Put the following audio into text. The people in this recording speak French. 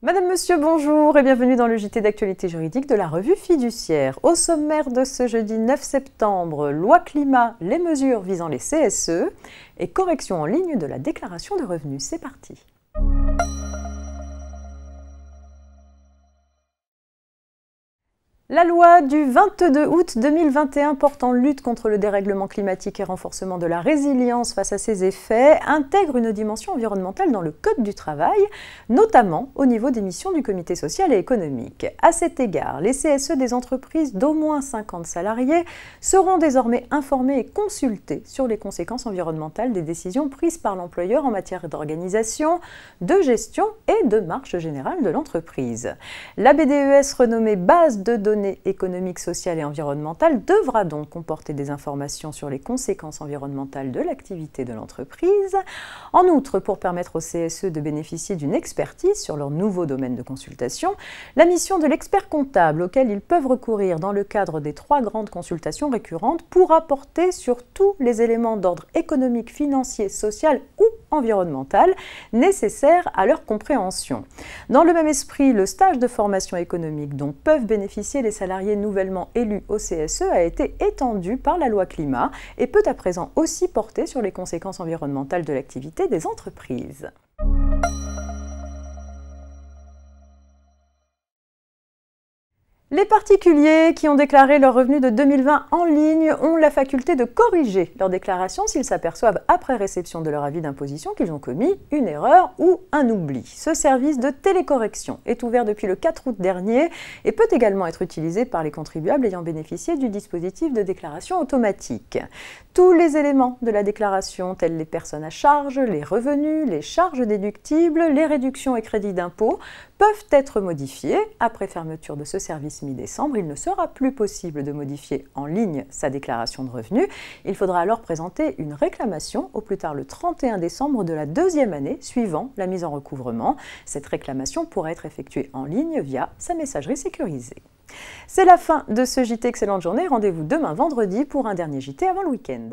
Madame, Monsieur, bonjour et bienvenue dans le JT d'actualité juridique de la revue Fiduciaire. Au sommaire de ce jeudi 9 septembre, loi climat, les mesures visant les CSE et correction en ligne de la déclaration de revenus. C'est parti. La loi du 22 août 2021 portant lutte contre le dérèglement climatique et renforcement de la résilience face à ses effets intègre une dimension environnementale dans le Code du travail, notamment au niveau des missions du comité social et économique. À cet égard, les CSE des entreprises d'au moins 50 salariés seront désormais informés et consultés sur les conséquences environnementales des décisions prises par l'employeur en matière d'organisation, de gestion et de marche générale de l'entreprise. La BDES, renommée Base de données économiques, sociales et environnementales, devra donc comporter des informations sur les conséquences environnementales de l'activité de l'entreprise. En outre, pour permettre aux CSE de bénéficier d'une expertise sur leur nouveau domaine de consultation, la mission de l'expert comptable auquel ils peuvent recourir dans le cadre des 3 grandes consultations récurrentes pourra porter sur tous les éléments d'ordre économique, financier, social ou environnemental nécessaires à leur compréhension. Dans le même esprit, le stage de formation économique dont peuvent bénéficier les salariés nouvellement élus au CSE a été étendu par la loi climat et peut à présent aussi porter sur les conséquences environnementales de l'activité des entreprises. Les particuliers qui ont déclaré leurs revenus de 2020 en ligne ont la faculté de corriger leur déclaration s'ils s'aperçoivent après réception de leur avis d'imposition qu'ils ont commis une erreur ou un oubli. Ce service de télécorrection est ouvert depuis le 4 août dernier et peut également être utilisé par les contribuables ayant bénéficié du dispositif de déclaration automatique. Tous les éléments de la déclaration, tels les personnes à charge, les revenus, les charges déductibles, les réductions et crédits d'impôt, peuvent être modifiés. Après fermeture de ce service mi-décembre, il ne sera plus possible de modifier en ligne sa déclaration de revenus. Il faudra alors présenter une réclamation au plus tard le 31 décembre de la 2e année suivant la mise en recouvrement. Cette réclamation pourra être effectuée en ligne via sa messagerie sécurisée. C'est la fin de ce JT. Excellente journée. Rendez-vous demain vendredi pour un dernier JT avant le week-end.